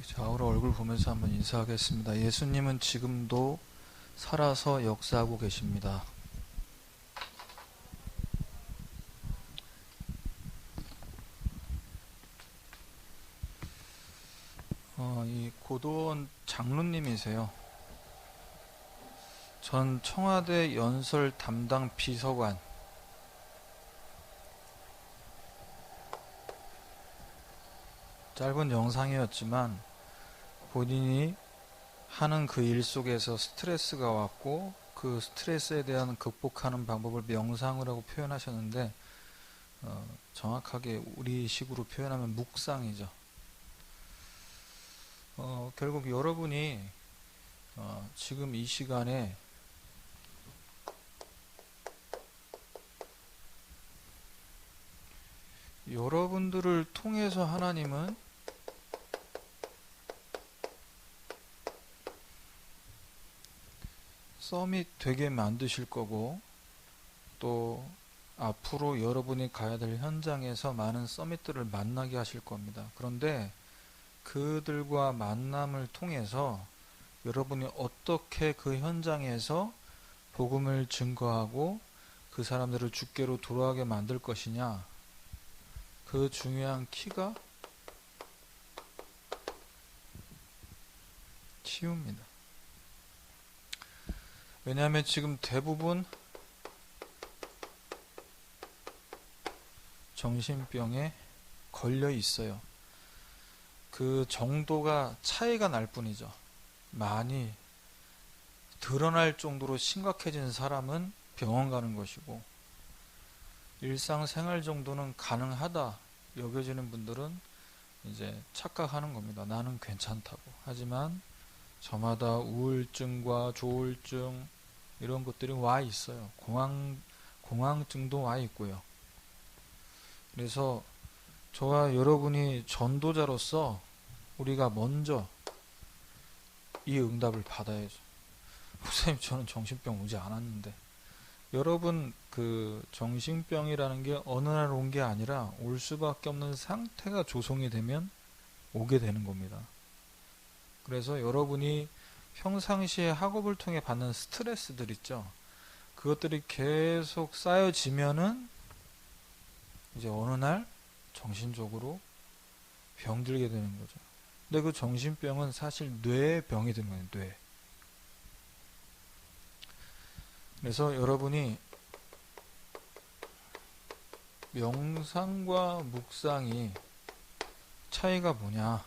좌우로 얼굴 보면서 한번 인사하겠습니다. 예수님은 지금도 살아서 역사하고 계십니다. 이 고도원 장로님이세요. 전 청와대 연설 담당 비서관. 짧은 영상이었지만 본인이 하는 그 일 속에서 스트레스가 왔고 그 스트레스에 대한 극복하는 방법을 명상이라고 표현하셨는데 정확하게 우리식으로 표현하면 묵상이죠. 결국 여러분이 지금 이 시간에 여러분들을 통해서 하나님은 서밋 되게 만드실 거고, 또 앞으로 여러분이 가야 될 현장에서 많은 서밋들을 만나게 하실 겁니다. 그런데 그들과 만남을 통해서 여러분이 어떻게 그 현장에서 복음을 증거하고 그 사람들을 주께로 돌아가게 만들 것이냐, 그 중요한 키가 치유입니다. 왜냐하면 지금 대부분 정신병에 걸려 있어요. 그 정도가 차이가 날 뿐이죠. 많이 드러날 정도로 심각해진 사람은 병원 가는 것이고, 일상생활 정도는 가능하다 여겨지는 분들은 이제 착각하는 겁니다. 나는 괜찮다고. 하지만 저마다 우울증과 조울증 이런 것들이 와 있어요. 공황증도 와 있고요. 그래서 저와 여러분이 전도자로서 우리가 먼저 이 응답을 받아야죠. 목사님, 저는 정신병 오지 않았는데. 여러분, 그 정신병이라는 게 어느 날 온 게 아니라 올 수밖에 없는 상태가 조성이 되면 오게 되는 겁니다. 그래서 여러분이 평상시에 학업을 통해 받는 스트레스들 있죠. 그것들이 계속 쌓여지면은 이제 어느 날 정신적으로 병들게 되는 거죠. 근데 그 정신병은 사실 뇌의 병이 된 거예요. 뇌. 그래서 여러분이 명상과 묵상이 차이가 뭐냐,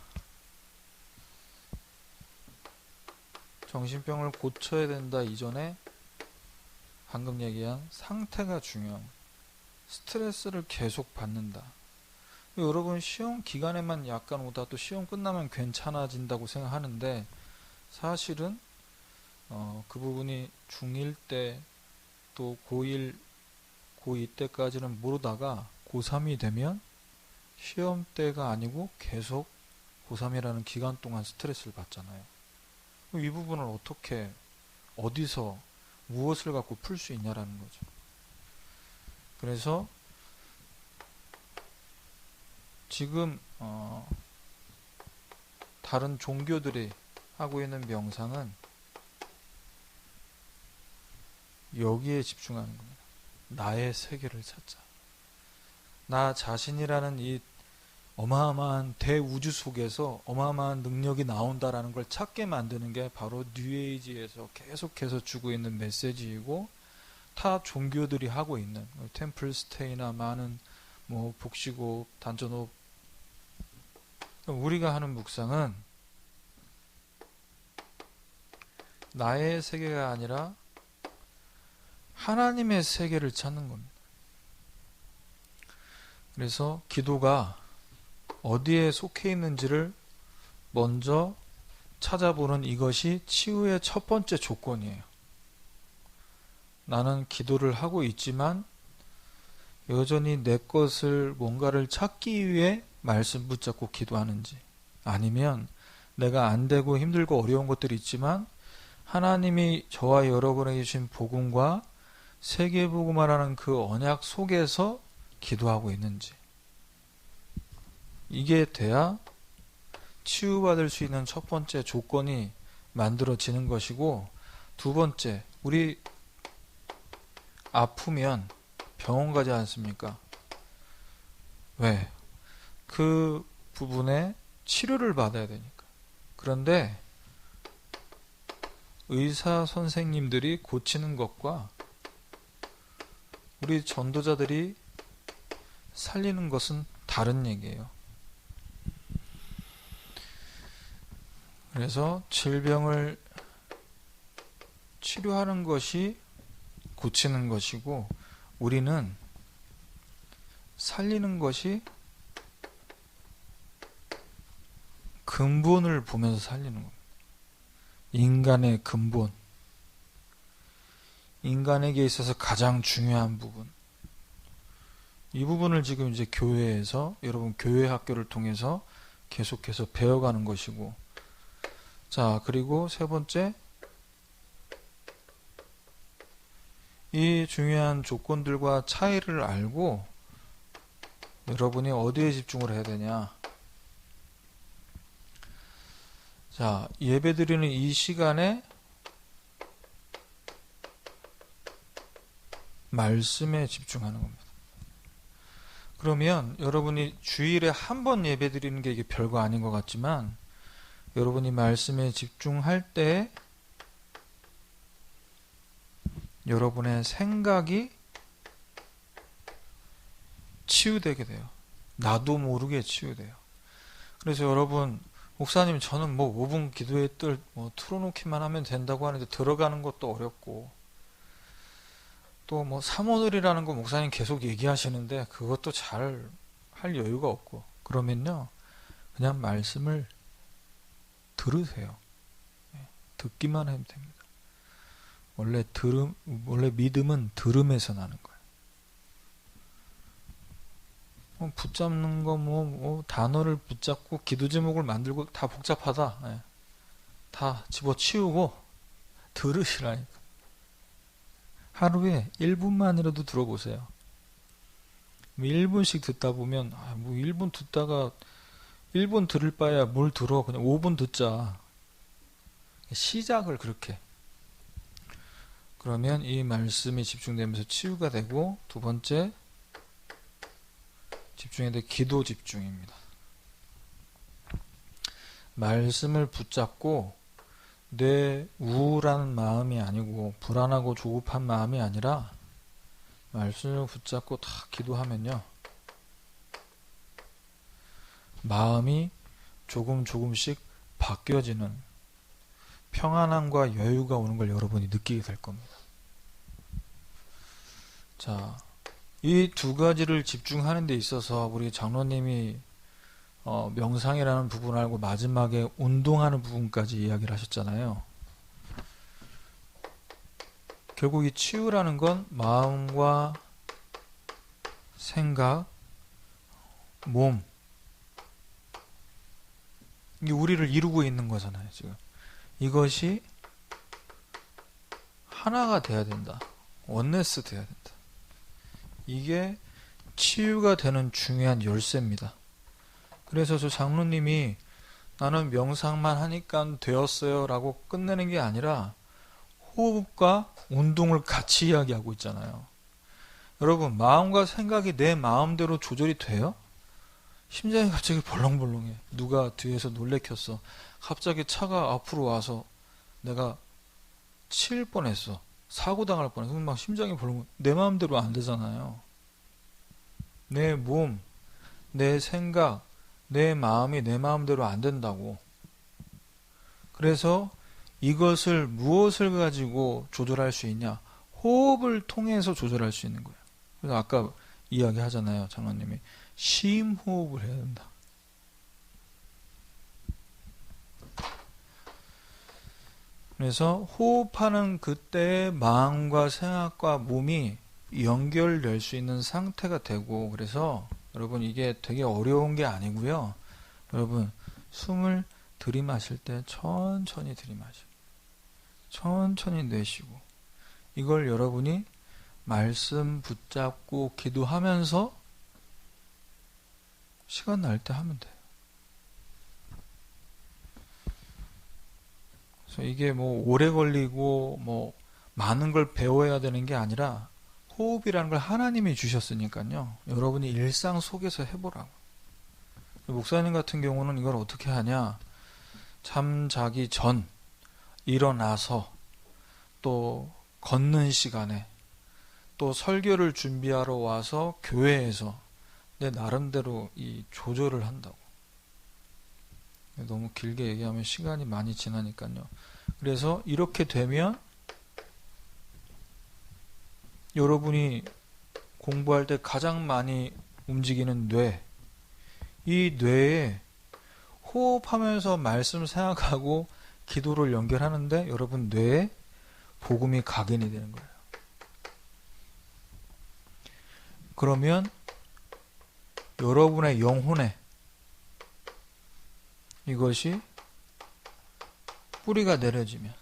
정신병을 고쳐야 된다 이전에 방금 얘기한 상태가 중요한, 스트레스를 계속 받는다. 여러분 시험 기간에만 약간 오다 또 시험 끝나면 괜찮아진다고 생각하는데, 사실은 그 부분이 중1 때 또 고1, 고2 때까지는 모르다가 고3이 되면 시험 때가 아니고 계속 고3이라는 기간 동안 스트레스를 받잖아요. 이 부분을 어떻게, 어디서, 무엇을 갖고 풀 수 있냐라는 거죠. 그래서 지금 다른 종교들이 하고 있는 명상은 여기에 집중하는 겁니다. 나의 세계를 찾자. 나 자신이라는 이 어마어마한 대우주 속에서 어마어마한 능력이 나온다라는 걸 찾게 만드는 게 바로 뉴에이지에서 계속해서 주고 있는 메시지이고, 타 종교들이 하고 있는 템플스테이나 많은 뭐 복식호흡, 단전호흡, 우리가 하는 묵상은 나의 세계가 아니라 하나님의 세계를 찾는 겁니다. 그래서 기도가 어디에 속해 있는지를 먼저 찾아보는 이것이 치유의 첫 번째 조건이에요. 나는 기도를 하고 있지만 여전히 내 것을 뭔가를 찾기 위해 말씀 붙잡고 기도하는지, 아니면 내가 안 되고 힘들고 어려운 것들이 있지만 하나님이 저와 여러분에게 주신 복음과 세계복음화라는 그 언약 속에서 기도하고 있는지, 이게 돼야 치유받을 수 있는 첫 번째 조건이 만들어지는 것이고, 두 번째, 우리 아프면 병원 가지 않습니까? 왜? 그 부분에 치료를 받아야 되니까. 그런데 의사 선생님들이 고치는 것과 우리 전도자들이 살리는 것은 다른 얘기예요. 그래서 질병을 치료하는 것이 고치는 것이고, 우리는 살리는 것이 근본을 보면서 살리는 겁니다. 인간의 근본, 인간에게 있어서 가장 중요한 부분, 이 부분을 지금 이제 교회에서, 여러분 교회 학교를 통해서 계속해서 배워가는 것이고, 자, 그리고 세 번째, 이 중요한 조건들과 차이를 알고 여러분이 어디에 집중을 해야 되냐. 자, 예배드리는 이 시간에 말씀에 집중하는 겁니다. 그러면 여러분이 주일에 한 번 예배드리는 게 이게 별거 아닌 것 같지만, 여러분이 말씀에 집중할 때 여러분의 생각이 치유되게 돼요. 나도 모르게 치유돼요. 그래서 여러분, 목사님 저는 뭐 5분 기도의 뜰 틀어놓기만 하면 된다고 하는데 들어가는 것도 어렵고, 또 뭐 사모들이라는 거 목사님 계속 얘기하시는데 그것도 잘 할 여유가 없고, 그러면요 그냥 말씀을 들으세요. 듣기만 하면 됩니다. 원래 믿음은 들음에서 나는 거예요. 붙잡는 거 단어를 붙잡고 기도 제목을 만들고 다 복잡하다. 다 집어치우고 들으시라니까. 하루에 1분만이라도 들어보세요. 1분씩 듣다 보면 1분 듣다가 1분 들을 바야 뭘 들어. 그냥 5분 듣자. 시작을 그렇게. 그러면 이 말씀이 집중되면서 치유가 되고, 두 번째 집중해야 될 기도 집중입니다. 말씀을 붙잡고 내 우울한 마음이 아니고 불안하고 조급한 마음이 아니라 말씀을 붙잡고 다 기도하면요 마음이 조금씩 바뀌어지는 평안함과 여유가 오는 걸 여러분이 느끼게 될 겁니다. 자, 이 두 가지를 집중하는 데 있어서 우리 장로님이 명상이라는 부분을 알고 마지막에 운동하는 부분까지 이야기를 하셨잖아요. 결국 이 치유라는 건 마음과 생각, 몸, 이게 우리를 이루고 있는 거잖아요, 지금. 이것이 하나가 돼야 된다. 원네스 돼야 된다. 이게 치유가 되는 중요한 열쇠입니다. 그래서 저 장로님이 나는 명상만 하니까 되었어요 라고 끝내는 게 아니라 호흡과 운동을 같이 이야기하고 있잖아요. 여러분, 마음과 생각이 내 마음대로 조절이 돼요? 심장이 갑자기 벌렁벌렁해. 누가 뒤에서 놀래켰어. 갑자기 차가 앞으로 와서 내가 칠 뻔했어. 사고 당할 뻔했어. 막 심장이 벌렁. 내 마음대로 안 되잖아요. 내 몸, 내 생각, 내 마음이 내 마음대로 안 된다고. 그래서 이것을 무엇을 가지고 조절할 수 있냐? 호흡을 통해서 조절할 수 있는 거예요. 그래서 아까 이야기 하잖아요. 장로님이 심호흡을 해야 된다. 그래서 호흡하는 그때의 마음과 생각과 몸이 연결될 수 있는 상태가 되고, 그래서 여러분 이게 되게 어려운 게 아니고요. 여러분 숨을 들이마실 때 천천히 들이마시고 천천히 내쉬고, 이걸 여러분이 말씀 붙잡고 기도하면서 시간 날 때 하면 돼요. 그래서 이게 뭐 오래 걸리고 뭐 많은 걸 배워야 되는 게 아니라 호흡이라는 걸 하나님이 주셨으니까요. 여러분이 일상 속에서 해보라고. 목사님 같은 경우는 이걸 어떻게 하냐? 잠 자기 전, 일어나서, 또 걷는 시간에, 또 설교를 준비하러 와서 교회에서 내 나름대로 이 조절을 한다고. 너무 길게 얘기하면 시간이 많이 지나니까요. 그래서 이렇게 되면 여러분이 공부할 때 가장 많이 움직이는 뇌, 이 뇌에 호흡하면서 말씀 생각하고 기도를 연결하는데 여러분 뇌에 복음이 각인이 되는 거예요. 그러면 여러분의 영혼에 이것이 뿌리가 내려지면,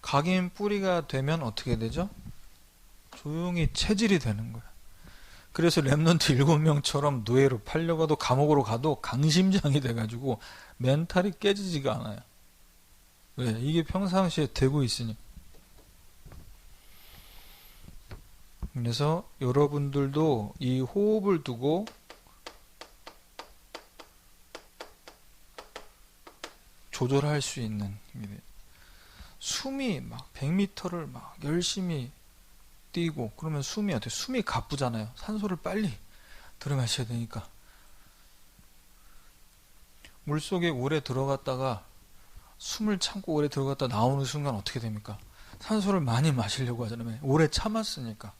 각인 뿌리가 되면 어떻게 되죠? 조용히 체질이 되는 거예요. 그래서 랩런트 7명처럼 노예로 팔려가도 감옥으로 가도 강심장이 돼가지고 멘탈이 깨지지가 않아요. 왜? 이게 평상시에 되고 있으니. 그래서 여러분들도 이 호흡을 두고 조절할 수 있는 힘이 돼요. 숨이 막 100m를 막 열심히 뛰고 그러면 숨이 어때요? 숨이 가쁘잖아요. 산소를 빨리 들어마셔야 되니까. 물속에 오래 들어갔다가 숨을 참고 오래 들어갔다 나오는 순간 어떻게 됩니까? 산소를 많이 마시려고 하잖아요. 오래 참았으니까.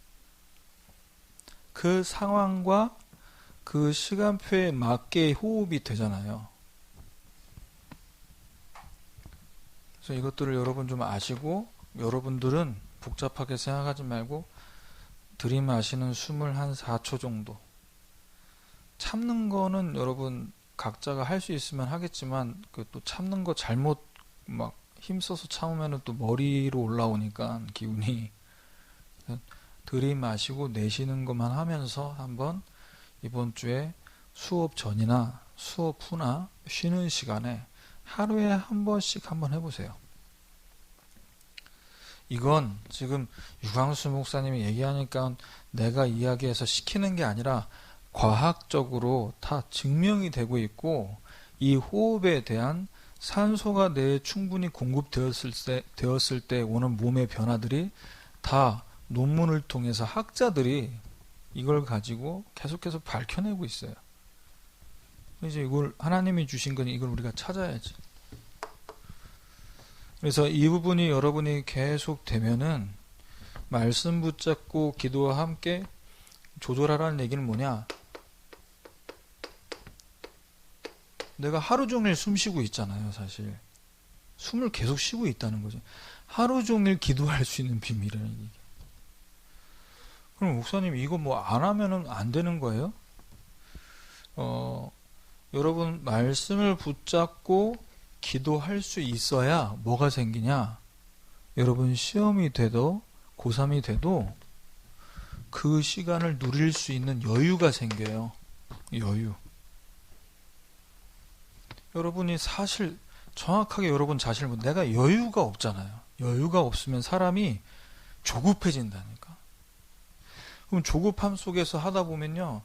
그 상황과 그 시간표에 맞게 호흡이 되잖아요. 그래서 이것들을 여러분 좀 아시고, 여러분들은 복잡하게 생각하지 말고 들이마시는 숨을 한 4초 정도, 참는 거는 여러분 각자가 할 수 있으면 하겠지만 그 또 참는 거 잘못 막 힘써서 참으면 또 머리로 올라오니까 기운이, 들이마시고 내쉬는 것만 하면서 한번 이번 주에 수업 전이나 수업 후나 쉬는 시간에 하루에 한 번씩 한번 해보세요. 이건 지금 유광수 목사님이 얘기하니까 내가 이야기해서 시키는 게 아니라 과학적으로 다 증명이 되고 있고, 이 호흡에 대한 산소가 뇌에 충분히 공급되었을 때 오는 몸의 변화들이 다 논문을 통해서 학자들이 이걸 가지고 계속해서 밝혀내고 있어요. 이제 이걸 하나님이 주신 거니 이걸 우리가 찾아야지. 그래서 이 부분이 여러분이 계속 되면은 말씀 붙잡고 기도와 함께 조절하라는 얘기는 뭐냐? 내가 하루 종일 숨 쉬고 있잖아요, 사실. 숨을 계속 쉬고 있다는 거죠. 하루 종일 기도할 수 있는 비밀이라는 얘기. 그럼 목사님 이거 뭐 안 하면은 안 되는 거예요? 여러분 말씀을 붙잡고 기도할 수 있어야 뭐가 생기냐? 여러분 시험이 돼도 고3이 돼도 그 시간을 누릴 수 있는 여유가 생겨요. 여유. 여러분이 사실 정확하게 여러분 자신을 내가 여유가 없잖아요. 여유가 없으면 사람이 조급해진다니까. 그럼 조급함 속에서 하다 보면요,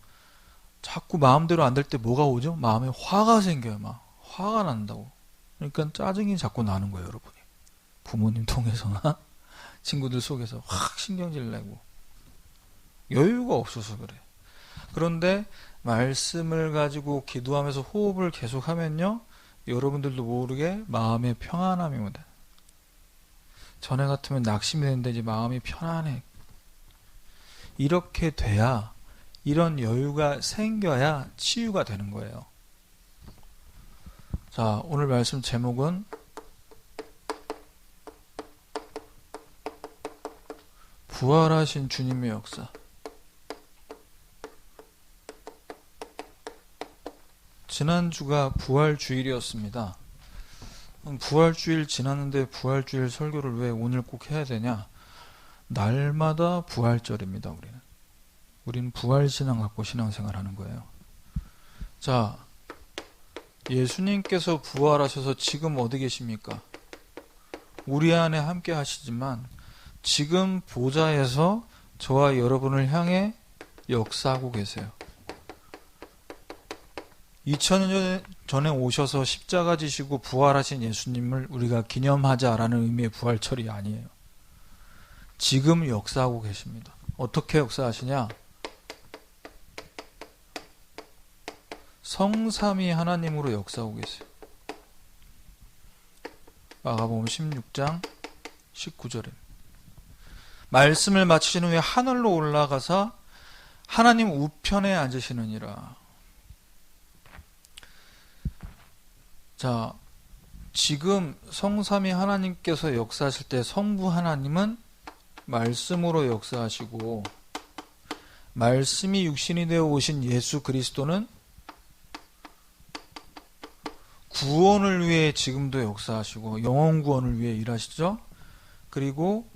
자꾸 마음대로 안 될 때 뭐가 오죠? 마음에 화가 생겨요. 막 화가 난다고. 그러니까 짜증이 자꾸 나는 거예요, 여러분이. 부모님 통해서나 친구들 속에서 확 신경질 내고. 여유가 없어서 그래. 그런데 말씀을 가지고 기도하면서 호흡을 계속하면요, 여러분들도 모르게 마음의 평안함이 온다. 전에 같으면 낙심이 되는데 이제 마음이 편안해. 이렇게 돼야, 이런 여유가 생겨야 치유가 되는 거예요. 자, 오늘 말씀 제목은 부활하신 주님의 역사. 지난주가 부활주일이었습니다. 부활주일 지났는데 부활주일 설교를 왜 오늘 꼭 해야 되냐? 날마다 부활절입니다. 우리는 부활신앙 갖고 신앙생활 하는 거예요. 자, 예수님께서 부활하셔서 지금 어디 계십니까? 우리 안에 함께 하시지만 지금 보좌에서 저와 여러분을 향해 역사하고 계세요. 2000년 전에 오셔서 십자가 지시고 부활하신 예수님을 우리가 기념하자라는 의미의 부활절이 아니에요. 지금 역사하고 계십니다. 어떻게 역사하시냐? 성삼위 하나님으로 역사하고 계세요. 마가복음 16장 19절에 말씀을 마치신 후에 하늘로 올라가사 하나님 우편에 앉으시느니라. 자, 지금 성삼위 하나님께서 역사하실 때 성부 하나님은 말씀으로 역사하시고 말씀이 육신이 되어 오신 예수 그리스도는 구원을 위해 지금도 역사하시고 영혼 구원을 위해 일하시죠. 그리고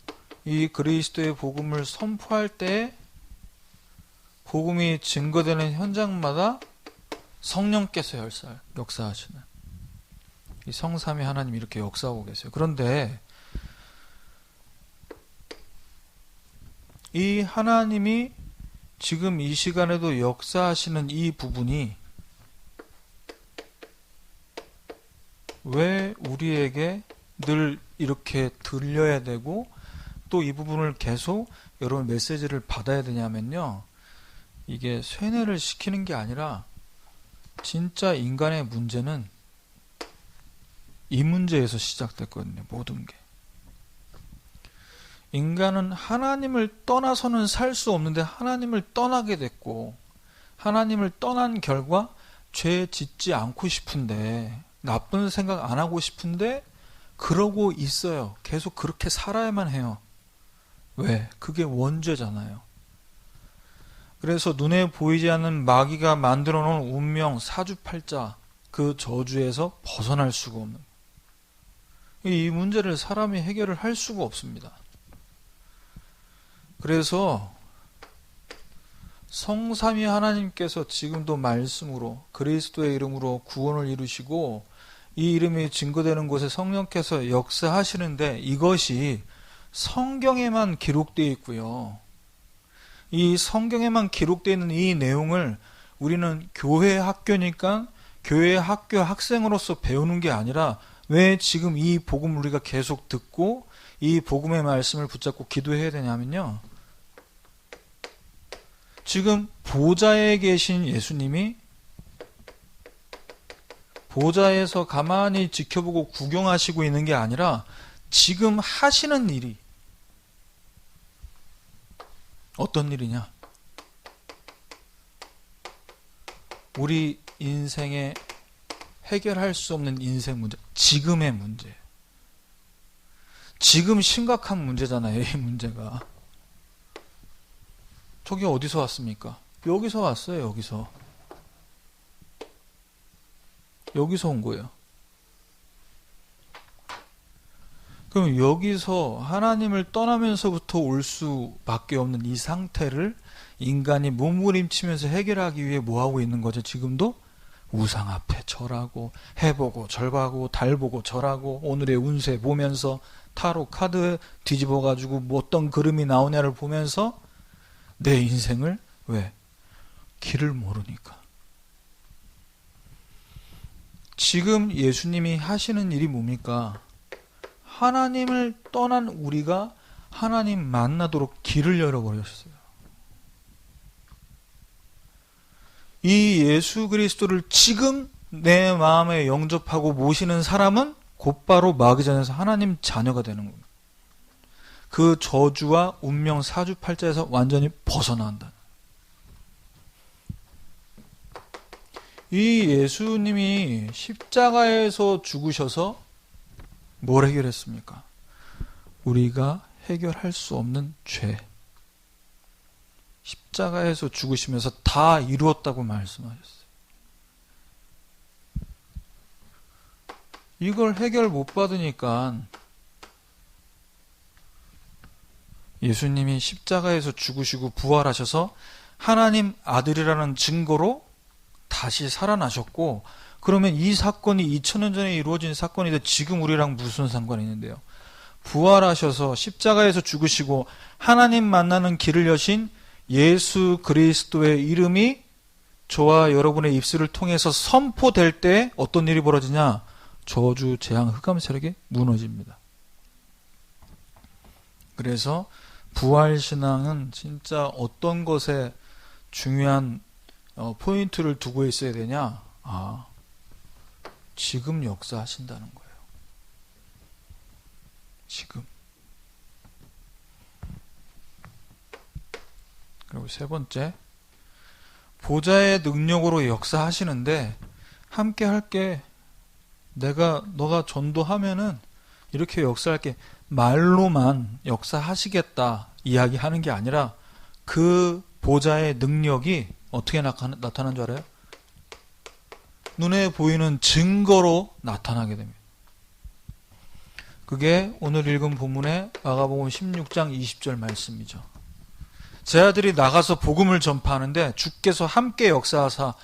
이 그리스도의 복음을 선포할 때 복음이 증거되는 현장마다 성령께서 역사하시는 이 성삼위 하나님이 이렇게 역사하고 계세요. 그런데 이 하나님이 지금 이 시간에도 역사하시는 이 부분이 왜 우리에게 늘 이렇게 들려야 되고 또 이 부분을 계속 여러분 메시지를 받아야 되냐면요, 이게 쇠뇌를 시키는 게 아니라 진짜 인간의 문제는 이 문제에서 시작됐거든요. 모든 게. 인간은 하나님을 떠나서는 살 수 없는데 하나님을 떠나게 됐고 하나님을 떠난 결과 죄 짓지 않고 싶은데 나쁜 생각 안 하고 싶은데 그러고 있어요. 계속 그렇게 살아야만 해요. 왜? 그게 원죄잖아요. 그래서 눈에 보이지 않는 마귀가 만들어 놓은 운명 사주팔자 그 저주에서 벗어날 수가 없는, 이 문제를 사람이 해결을 할 수가 없습니다. 그래서 성삼위 하나님께서 지금도 말씀으로 그리스도의 이름으로 구원을 이루시고 이 이름이 증거되는 곳에 성령께서 역사하시는데 이것이 성경에만 기록되어 있고요. 이 성경에만 기록되어 있는 이 내용을 우리는 교회 학교니까 교회 학교 학생으로서 배우는 게 아니라 왜 지금 이 복음을 우리가 계속 듣고 이 복음의 말씀을 붙잡고 기도해야 되냐면요, 지금 보좌에 계신 예수님이 보좌에서 가만히 지켜보고 구경하시고 있는 게 아니라 지금 하시는 일이 어떤 일이냐? 우리 인생에 해결할 수 없는 인생 문제, 지금의 문제. 지금 심각한 문제잖아요, 이 문제가. 저기 어디서 왔습니까? 여기서 왔어요, 여기서. 여기서 온 거예요. 그럼 여기서 하나님을 떠나면서부터 올 수밖에 없는 이 상태를 인간이 몸부림치면서 해결하기 위해 뭐하고 있는 거죠? 지금도 우상 앞에 절하고 해보고 절하고 달보고 절하고 오늘의 운세 보면서 타로 카드 뒤집어가지고 뭐 어떤 그림이 나오냐를 보면서 내 인생을, 왜? 길을 모르니까. 지금 예수님이 하시는 일이 뭡니까? 하나님을 떠난 우리가 하나님 만나도록 길을 열어버렸어요. 이 예수 그리스도를 지금 내 마음에 영접하고 모시는 사람은 곧바로 마귀전에서 하나님 자녀가 되는 겁니다. 그 저주와 운명 사주팔자에서 완전히 벗어난다. 이 예수님이 십자가에서 죽으셔서 뭘 해결했습니까? 우리가 해결할 수 없는 죄. 십자가에서 죽으시면서 다 이루었다고 말씀하셨어요. 이걸 해결 못 받으니까 예수님이 십자가에서 죽으시고 부활하셔서 하나님 아들이라는 증거로 다시 살아나셨고, 그러면 이 사건이 2000년 전에 이루어진 사건인데 지금 우리랑 무슨 상관이 있는데요? 부활하셔서 십자가에서 죽으시고 하나님 만나는 길을 여신 예수 그리스도의 이름이 저와 여러분의 입술을 통해서 선포될 때 어떤 일이 벌어지냐? 저주, 재앙, 흑암 세력이 무너집니다. 그래서 부활신앙은 진짜 어떤 것에 중요한 포인트를 두고 있어야 되냐? 지금 역사하신다는 거예요. 지금. 그리고 세 번째, 보좌의 능력으로 역사하시는데 함께 할게. 너가 전도하면은 이렇게 역사할게. 말로만 역사하시겠다 이야기하는 게 아니라 그 보좌의 능력이 어떻게 나타나는 줄 알아요? 눈에 보이는 증거로 나타나게 됩니다. 그게 오늘 읽은 본문의 마가복음 16장 20절 말씀이죠. 제 아들이 나가서 복음을 전파하는데 주께서 함께 역사하사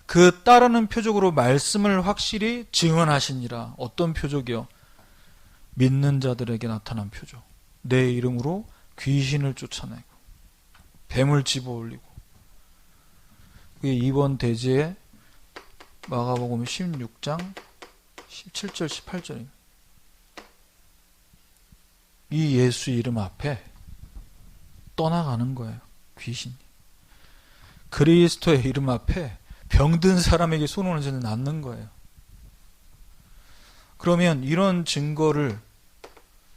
그 따르는 표적으로 말씀을 확실히 증언하시니라. 어떤 표적이요? 믿는 자들에게 나타난 표적. 내 이름으로 귀신을 쫓아내고 뱀을 집어올리고. 그게 이번 대지의 마가복음 16장 17절 18절입니다. 이 예수 이름 앞에 떠나가는 거예요. 귀신이. 그리스도의 이름 앞에 병든 사람에게 손을 얹지 않는 거예요. 그러면 이런 증거를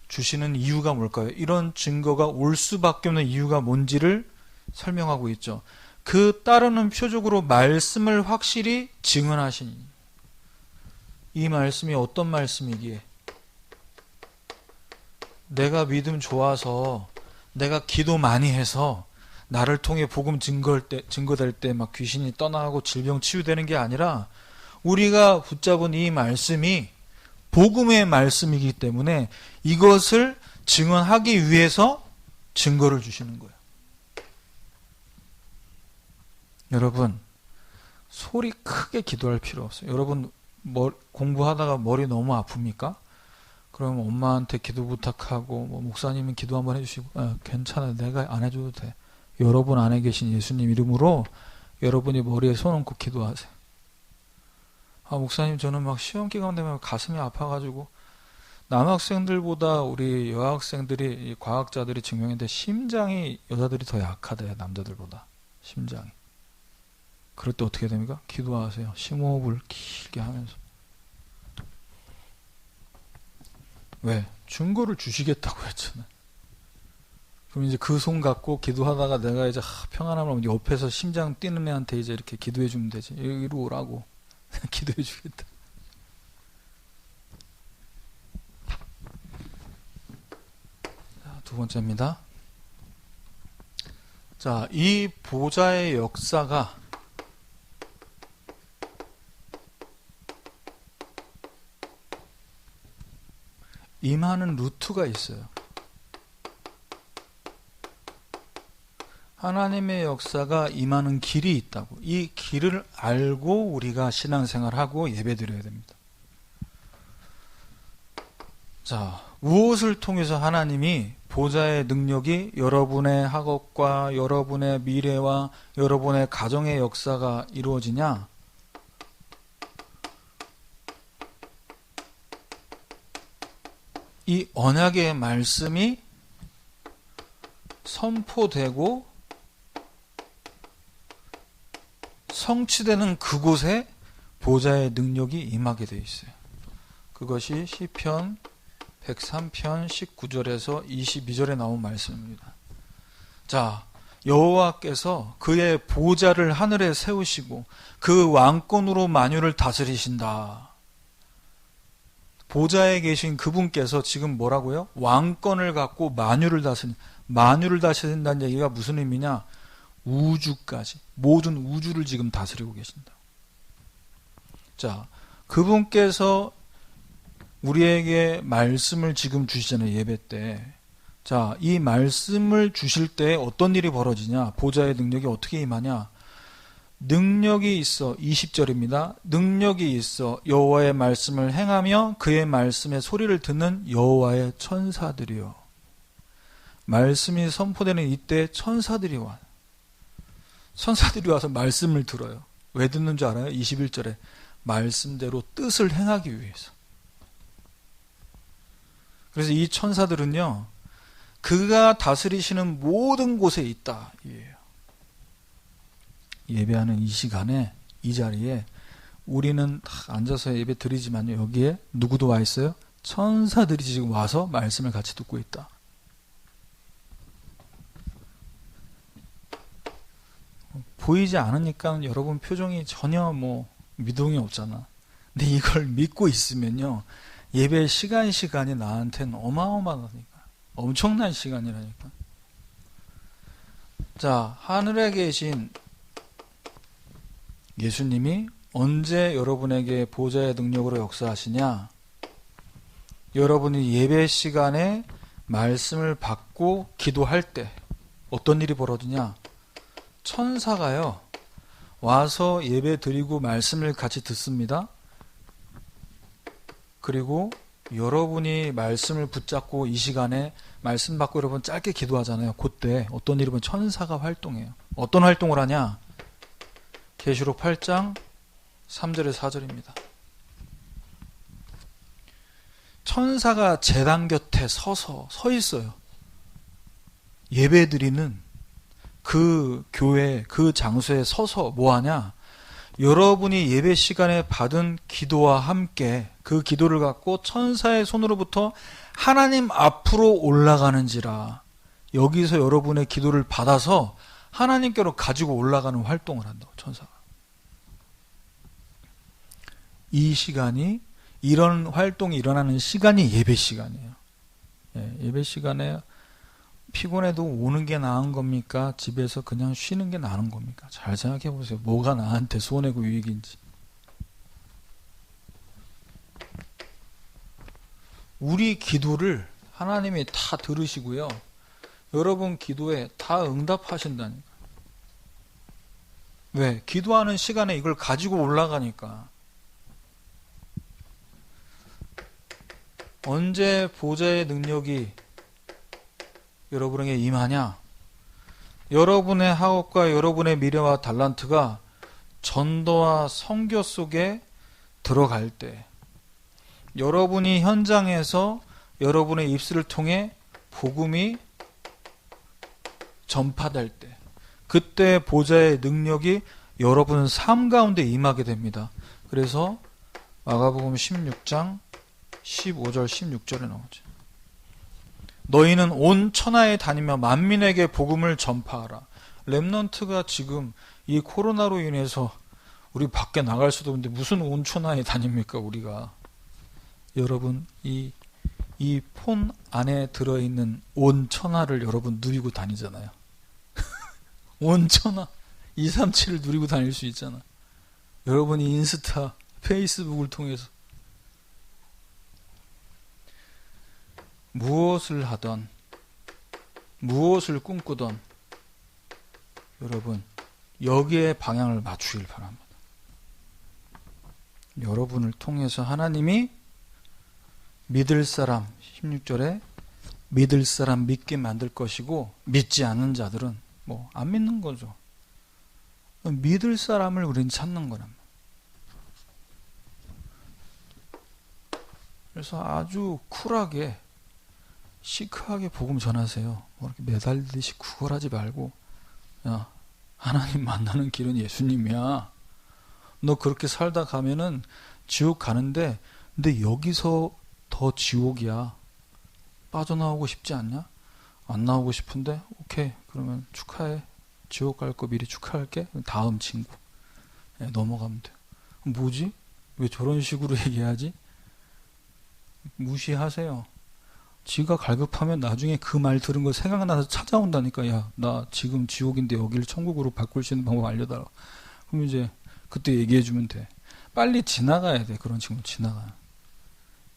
주시는 이유가 뭘까요? 이런 증거가 올 수밖에 없는 이유가 뭔지를 설명하고 있죠. 그 따르는 표적으로 말씀을 확실히 증언하시니. 이 말씀이 어떤 말씀이기에? 내가 믿음 좋아서 내가 기도 많이 해서 나를 통해 복음 증거될 때 막 귀신이 떠나가고 질병 치유되는 게 아니라 우리가 붙잡은 이 말씀이 복음의 말씀이기 때문에 이것을 증언하기 위해서 증거를 주시는 거예요. 여러분, 소리 크게 기도할 필요 없어요. 여러분 공부하다가 머리 너무 아픕니까? 그럼 엄마한테 기도 부탁하고 목사님은 기도 한번 해주시고 괜찮아요. 내가 안 해줘도 돼. 여러분 안에 계신 예수님 이름으로 여러분이 머리에 손 얹고 기도하세요. 목사님 저는 막 시험 기간 되면 가슴이 아파가지고 남학생들보다 우리 여학생들이 과학자들이 증명했는데 심장이 여자들이 더 약하대요. 남자들보다. 심장이. 그럴 때 어떻게 됩니까? 기도하세요. 심호흡을 길게 하면서. 왜? 증거를 주시겠다고 했잖아요. 그럼 이제 그 손 갖고 기도하다가 내가 이제 평안함을 오면 옆에서 심장 뛰는 애한테 이제 이렇게 기도해 주면 되지. 여기로 오라고. 기도해 주겠다. 자, 두 번째입니다. 자, 이 보좌의 역사가 임하는 루트가 있어요. 하나님의 역사가 임하는 길이 있다고. 이 길을 알고 우리가 신앙생활하고 예배드려야 됩니다. 자, 무엇을 통해서 하나님이 보좌의 능력이 여러분의 학업과 여러분의 미래와 여러분의 가정의 역사가 이루어지냐? 이 언약의 말씀이 선포되고 성취되는 그곳에 보좌의 능력이 임하게 되어 있어요. 그것이 시편 103편 19절에서 22절에 나온 말씀입니다. 자, 여호와께서 그의 보좌를 하늘에 세우시고 그 왕권으로 만유를 다스리신다. 보좌에 계신 그분께서 지금 뭐라고요? 왕권을 갖고 만유를 다스린다는 얘기가 무슨 의미냐? 우주까지, 모든 우주를 지금 다스리고 계신다. 자, 그분께서 우리에게 말씀을 지금 주시잖아요. 예배 때. 자, 이 말씀을 주실 때 어떤 일이 벌어지냐? 보좌의 능력이 어떻게 임하냐? 능력이 있어. 20절입니다. 능력이 있어 여호와의 말씀을 행하며 그의 말씀의 소리를 듣는 여호와의 천사들이요. 말씀이 선포되는 이때 천사들이 와요. 천사들이 와서 말씀을 들어요. 왜 듣는 줄 알아요? 21절에 말씀대로 뜻을 행하기 위해서. 그래서 이 천사들은요, 그가 다스리시는 모든 곳에 있다 이에요. 예배하는 이 시간에 이 자리에 우리는 다 앉아서 예배 드리지만요, 여기에 누구도 와 있어요? 천사들이 지금 와서 말씀을 같이 듣고 있다. 보이지 않으니까 여러분 표정이 전혀 미동이 없잖아. 근데 이걸 믿고 있으면요, 예배 시간이 나한테는 어마어마하니까, 엄청난 시간이라니까. 자, 하늘에 계신 예수님이 언제 여러분에게 보좌의 능력으로 역사하시냐? 여러분이 예배 시간에 말씀을 받고 기도할 때 어떤 일이 벌어지냐? 천사가요, 와서 예배 드리고 말씀을 같이 듣습니다. 그리고 여러분이 말씀을 붙잡고 이 시간에 말씀 받고 여러분 짧게 기도하잖아요. 그때 어떤 일이 보면 천사가 활동해요. 어떤 활동을 하냐? 계시록 8장 3절에 4절입니다. 천사가 제단 곁에 서 있어요. 예배 드리는 그 교회, 그 장소에 서서 뭐 하냐? 여러분이 예배 시간에 받은 기도와 함께 그 기도를 갖고 천사의 손으로부터 하나님 앞으로 올라가는지라. 여기서 여러분의 기도를 받아서 하나님께로 가지고 올라가는 활동을 한다고, 천사가. 이 시간이, 이런 활동이 일어나는 시간이 예배 시간이에요. 예배 시간에 피곤해도 오는 게 나은 겁니까? 집에서 그냥 쉬는 게 나은 겁니까? 잘 생각해 보세요. 뭐가 나한테 손해고 유익인지. 우리 기도를 하나님이 다 들으시고요, 여러분 기도에 다 응답하신다니까. 왜? 기도하는 시간에 이걸 가지고 올라가니까. 언제 보좌의 능력이 여러분에게 임하냐? 여러분의 학업과 여러분의 미래와 달란트가 전도와 선교 속에 들어갈 때, 여러분이 현장에서 여러분의 입술을 통해 복음이 전파될 때, 그때 보좌의 능력이 여러분 삶 가운데 임하게 됩니다. 그래서 마가복음 16장 15절 16절에 나오죠. 너희는 온 천하에 다니며 만민에게 복음을 전파하라. 렘넌트가 지금 이 코로나로 인해서 우리 밖에 나갈 수도 없는데 무슨 온 천하에 다닙니까, 우리가. 여러분, 이 폰 안에 들어있는 온 천하를 여러분 누리고 다니잖아요. 온 천하 237을 누리고 다닐 수 있잖아. 여러분이 인스타, 페이스북을 통해서 무엇을 하던, 무엇을 꿈꾸던 여러분 여기에 방향을 맞추길 바랍니다. 여러분을 통해서 하나님이 믿을 사람, 16절에 믿을 사람 믿게 만들 것이고, 믿지 않는 자들은 안 믿는 거죠. 믿을 사람을 우리는 찾는 거랍니다. 그래서 아주 쿨하게, 시크하게 복음 전하세요. 이렇게 매달리듯이 구걸하지 말고, 야, 하나님 만나는 길은 예수님이야. 너 그렇게 살다 가면은 지옥 가는데, 근데 여기서 더 지옥이야. 빠져나오고 싶지 않냐? 안 나오고 싶은데? 오케이, 그러면 축하해. 지옥 갈 거 미리 축하할게. 다음 친구. 넘어가면 돼. 뭐지? 왜 저런 식으로 얘기하지? 무시하세요. 지가 갈급하면 나중에 그 말 들은 거 생각나서 찾아온다니까. 야, 나 지금 지옥인데 여기를 천국으로 바꿀 수 있는 방법 알려달라. 그럼 이제 그때 얘기해주면 돼. 빨리 지나가야 돼. 그런 친구 지나가.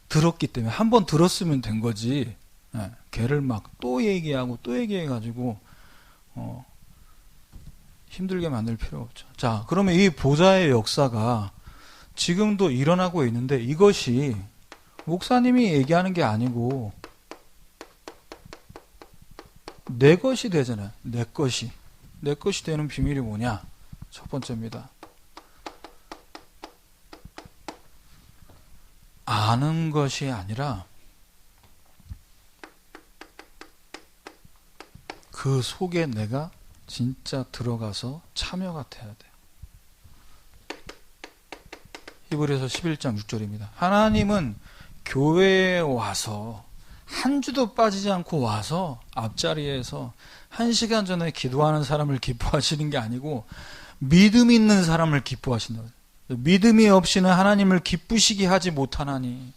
들었기 때문에 한 번 들었으면 된 거지. 걔를 막 또 얘기하고 또 얘기해가지고 힘들게 만들 필요 없죠. 자, 그러면 이 보좌의 역사가 지금도 일어나고 있는데 이것이 목사님이 얘기하는 게 아니고 내 것이 되잖아요. 내 것이 되는 비밀이 뭐냐? 첫 번째입니다. 아는 것이 아니라 그 속에 내가 진짜 들어가서 참여가 돼야 돼요. 히브리서 11장 6절입니다. 하나님은 교회에 와서 한 주도 빠지지 않고 와서 앞자리에서 1시간 전에 기도하는 사람을 기뻐하시는 게 아니고 믿음 있는 사람을 기뻐하신다. 믿음이 없이는 하나님을 기쁘시게 하지 못하나니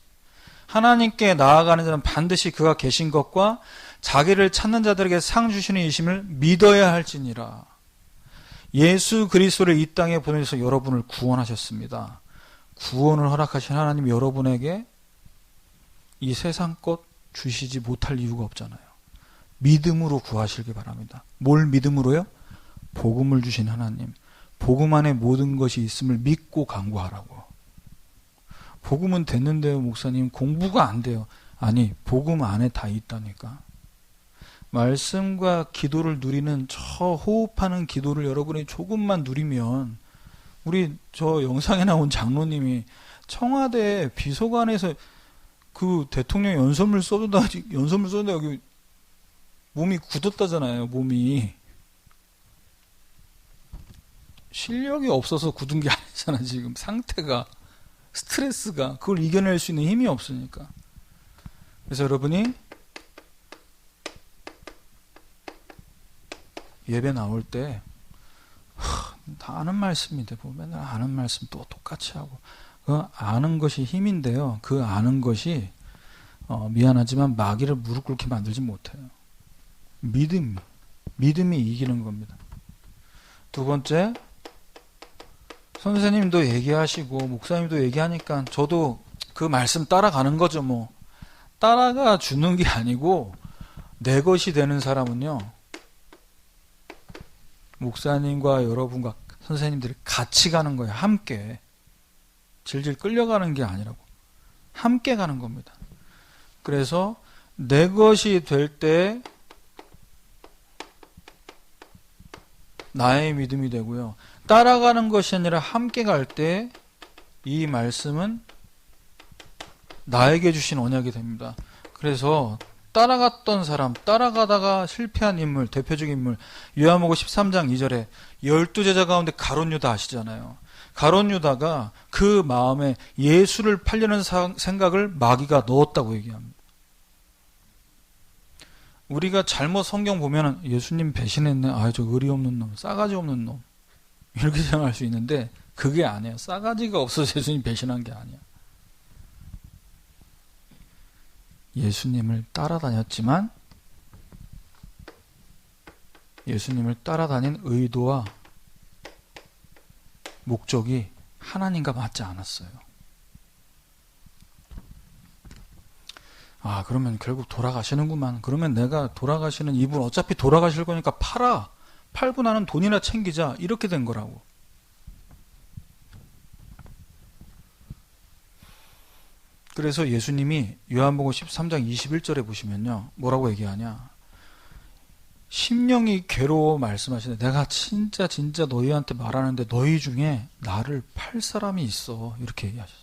하나님께 나아가는 자는 반드시 그가 계신 것과 자기를 찾는 자들에게 상 주시는 이심을 믿어야 할지니라. 예수 그리스도를 이 땅에 보내셔서 여러분을 구원하셨습니다. 구원을 허락하신 하나님이 여러분에게 이 세상 것 주시지 못할 이유가 없잖아요. 믿음으로 구하시기 바랍니다. 뭘 믿음으로요? 복음을 주신 하나님. 복음 안에 모든 것이 있음을 믿고 간구하라고. 복음은 됐는데요, 목사님. 공부가 안 돼요. 아니, 복음 안에 다 있다니까. 말씀과 기도를 누리는 저 호흡하는 기도를 여러분이 조금만 누리면 우리 저 영상에 나온 장로님이 청와대 비서관에서 그 대통령 연설문 써준다 여기 몸이 굳었다잖아요. 몸이 실력이 없어서 굳은 게 아니잖아. 지금 상태가 스트레스가 그걸 이겨낼 수 있는 힘이 없으니까. 그래서 여러분이 예배 나올 때 다 아는 말씀인데 맨날 아는 말씀 또 똑같이 하고 그 아는 것이 힘인데요. 그 아는 것이 미안하지만 마귀를 무릎 꿇게 만들지 못해요. 믿음이 이기는 겁니다. 두 번째, 선생님도 얘기하시고 목사님도 얘기하니까 저도 그 말씀 따라가는 거죠. 뭐 따라가 주는 게 아니고 내 것이 되는 사람은요, 목사님과 여러분과 선생님들이 같이 가는 거예요. 함께. 질질 끌려가는 게 아니라고. 함께 가는 겁니다. 그래서 내 것이 될 때 나의 믿음이 되고요. 따라가는 것이 아니라 함께 갈 때 이 말씀은 나에게 주신 언약이 됩니다. 그래서 따라갔던 사람, 따라가다가 실패한 인물, 대표적인 인물, 요한복음 13장 2절에 12제자 가운데 가룟 유다 아시잖아요. 가룟 유다가 그 마음에 예수를 팔려는 생각을 마귀가 넣었다고 얘기합니다. 우리가 잘못 성경 보면 예수님 배신했네, 저 의리 없는 놈, 싸가지 없는 놈, 이렇게 생각할 수 있는데 그게 아니에요. 싸가지가 없어서 예수님 배신한 게 아니야. 예수님을 따라다녔지만 예수님을 따라다닌 의도와 목적이 하나님과 맞지 않았어요. 그러면 결국 돌아가시는구만. 그러면 내가 돌아가시는 이분 어차피 돌아가실 거니까 팔고 나는 돈이나 챙기자. 이렇게 된 거라고. 그래서 예수님이 요한복음 13장 21절에 보시면요, 뭐라고 얘기하냐, 심령이 괴로워 말씀하시는데 내가 진짜 너희한테 말하는데 너희 중에 나를 팔 사람이 있어, 이렇게 얘기하셨어요.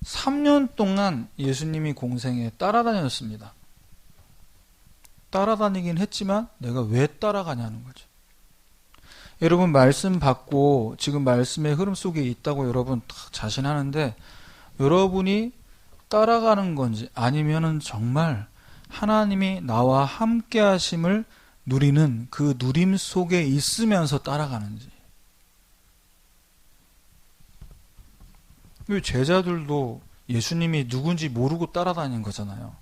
3년 동안 예수님이 공생에 따라다녔습니다. 따라다니긴 했지만 내가 왜 따라가냐는 거죠. 여러분 말씀 받고 지금 말씀의 흐름 속에 있다고 여러분 자신하는데 여러분이 따라가는 건지 아니면은 정말 하나님이 나와 함께 하심을 누리는 그 누림 속에 있으면서 따라가는지. 제자들도 예수님이 누군지 모르고 따라다니는 거잖아요.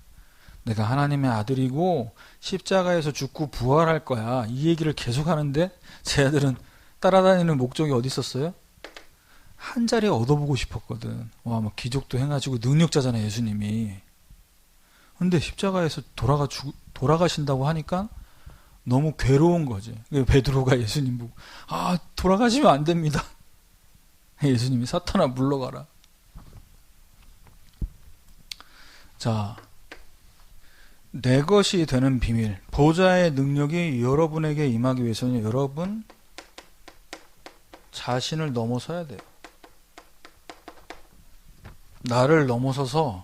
내가 하나님의 아들이고 십자가에서 죽고 부활할 거야, 이 얘기를 계속 하는데 제자들은 따라다니는 목적이 어디 있었어요? 한 자리 얻어보고 싶었거든. 막 기적도 행하시고 능력자잖아요, 예수님이. 근데 십자가에서 돌아가신다고 하니까 너무 괴로운 거지. 베드로가 예수님 보고 돌아가시면 안 됩니다. 예수님이 사탄아 물러가라. 자, 내 것이 되는 비밀, 보좌의 능력이 여러분에게 임하기 위해서는 여러분 자신을 넘어서야 돼요. 나를 넘어서서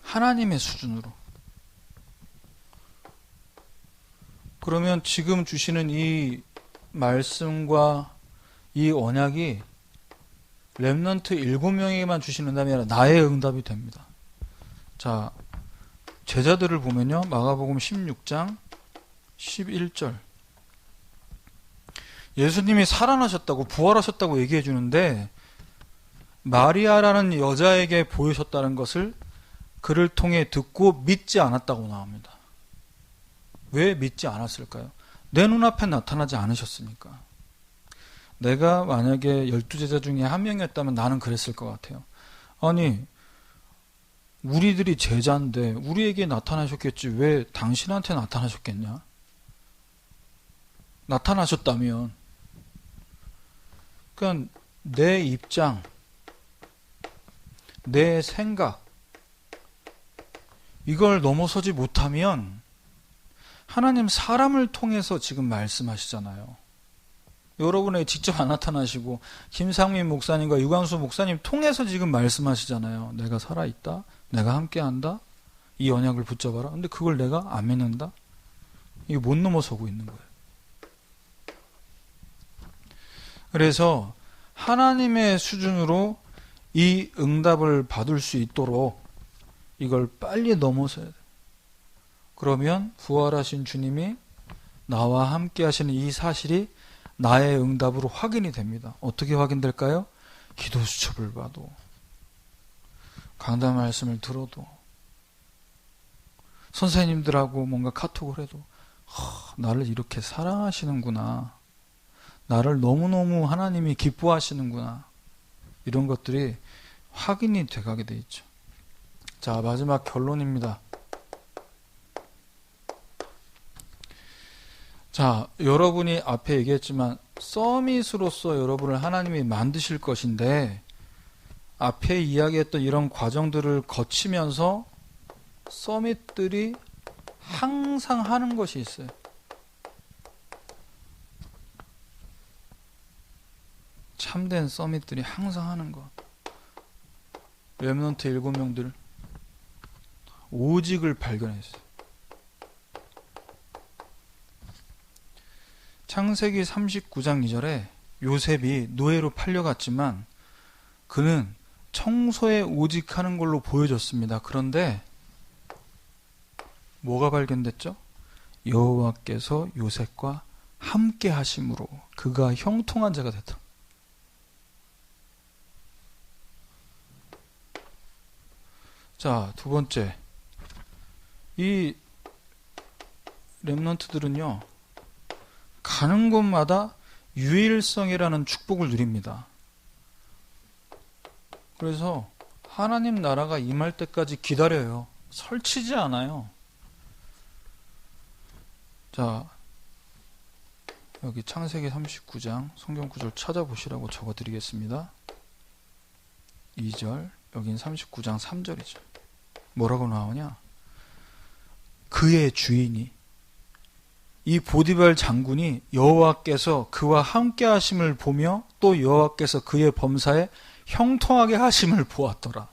하나님의 수준으로. 그러면 지금 주시는 이 말씀과 이 언약이 렘넌트 7명에게만 주시는 응답이 아니라 나의 응답이 됩니다. 자, 제자들을 보면요, 마가복음 16장 11절, 예수님이 살아나셨다고, 부활하셨다고 얘기해 주는데 마리아라는 여자에게 보이셨다는 것을 그를 통해 듣고 믿지 않았다고 나옵니다. 왜 믿지 않았을까요? 내 눈앞에 나타나지 않으셨으니까. 내가 만약에 12제자 중에 한 명이었다면 나는 그랬을 것 같아요. 아니, 우리들이 제자인데 우리에게 나타나셨겠지 왜 당신한테 나타나셨겠냐? 나타나셨다면, 그러니까 내 입장, 내 생각, 이걸 넘어서지 못하면 하나님 사람을 통해서 지금 말씀하시잖아요. 여러분에게 직접 안 나타나시고 김상민 목사님과 유광수 목사님 통해서 지금 말씀하시잖아요. 내가 살아있다, 내가 함께한다, 이 언약을 붙잡아라. 근데 그걸 내가 안 믿는다? 이게 못 넘어서고 있는 거예요. 그래서 하나님의 수준으로 이 응답을 받을 수 있도록 이걸 빨리 넘어서야 돼요. 그러면 부활하신 주님이 나와 함께 하시는 이 사실이 나의 응답으로 확인이 됩니다. 어떻게 확인될까요? 기도 수첩을 봐도, 강단 말씀을 들어도, 선생님들하고 뭔가 카톡을 해도 나를 이렇게 사랑하시는구나, 나를 너무너무 하나님이 기뻐하시는구나, 이런 것들이 확인이 돼가게 돼 있죠. 자, 마지막 결론입니다. 자, 여러분이 앞에 얘기했지만 서밋으로서 여러분을 하나님이 만드실 것인데, 앞에 이야기했던 이런 과정들을 거치면서 서밋들이 항상 하는 것이 있어요. 참된 서밋들이 항상 하는 것. 렘넌트 7명들 오직을 발견했어요. 창세기 39장 2절에 요셉이 노예로 팔려갔지만 그는 청소에 오직하는 걸로 보여졌습니다. 그런데 뭐가 발견됐죠? 여호와께서 요셉과 함께 하심으로 그가 형통한 자가 됐다. 자, 두 번째, 이 렘넌트들은요, 가는 곳마다 유일성이라는 축복을 누립니다. 그래서 하나님 나라가 임할 때까지 기다려요. 설치지 않아요. 자, 여기 창세기 39장 성경 구절 찾아보시라고 적어드리겠습니다. 2절, 여긴 39장 3절이죠. 뭐라고 나오냐? 그의 주인이, 이 보디발 장군이 여호와께서 그와 함께 하심을 보며 또 여호와께서 그의 범사에 형통하게 하심을 보았더라.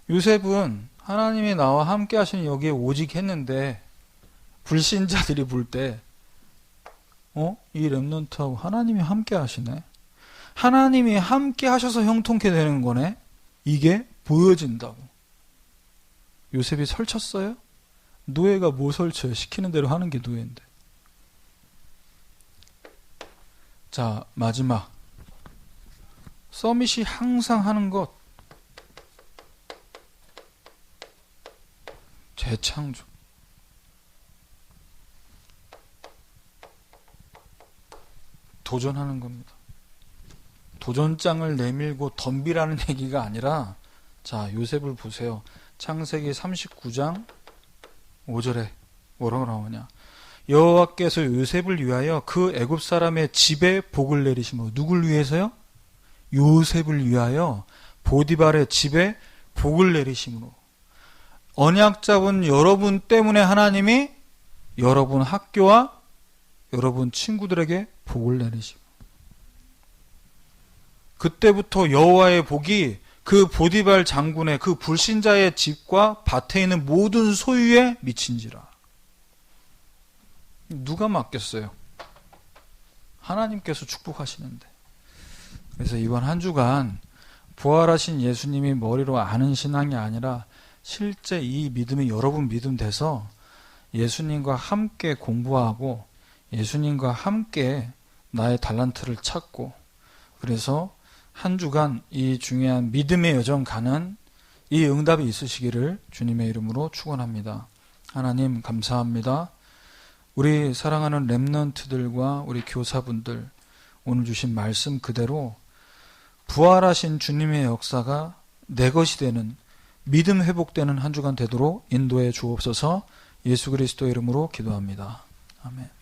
요셉은 하나님이 나와 함께 하시는 여기에 오직 했는데, 불신자들이 볼 때 이 렘넌트하고 하나님이 함께 하시네, 하나님이 함께 하셔서 형통케 되는 거네, 이게 보여진다고. 요셉이 설쳤어요? 노예가 뭐 설쳐요? 시키는 대로 하는 게 노예인데. 자, 마지막, 서밋이 항상 하는 것, 재창조. 도전하는 겁니다. 도전장을 내밀고 덤비라는 얘기가 아니라, 자, 요셉을 보세요. 창세기 39장 5절에 뭐라고 나오냐? 여호와께서 요셉을 위하여 그 애굽 사람의 집에 복을 내리시며, 누굴 위해서요? 요셉을 위하여 보디발의 집에 복을 내리심으로. 언약 잡은 여러분 때문에 하나님이 여러분 학교와 여러분 친구들에게 복을 내리시고, 그때부터 여호와의 복이 그 보디발 장군의 그 불신자의 집과 밭에 있는 모든 소유에 미친지라. 누가 맡겼어요? 하나님께서 축복하시는데. 그래서 이번 한 주간 부활하신 예수님이 머리로 아는 신앙이 아니라 실제 이 믿음이 여러분 믿음 돼서 예수님과 함께 공부하고 예수님과 함께 나의 달란트를 찾고, 그래서 한 주간 이 중요한 믿음의 여정 가는 이 응답이 있으시기를 주님의 이름으로 축원합니다. 하나님 감사합니다. 우리 사랑하는 렘넌트들과 우리 교사분들, 오늘 주신 말씀 그대로 부활하신 주님의 역사가 내 것이 되는, 믿음 회복되는 한 주간 되도록 인도해 주옵소서. 예수 그리스도의 이름으로 기도합니다. 아멘.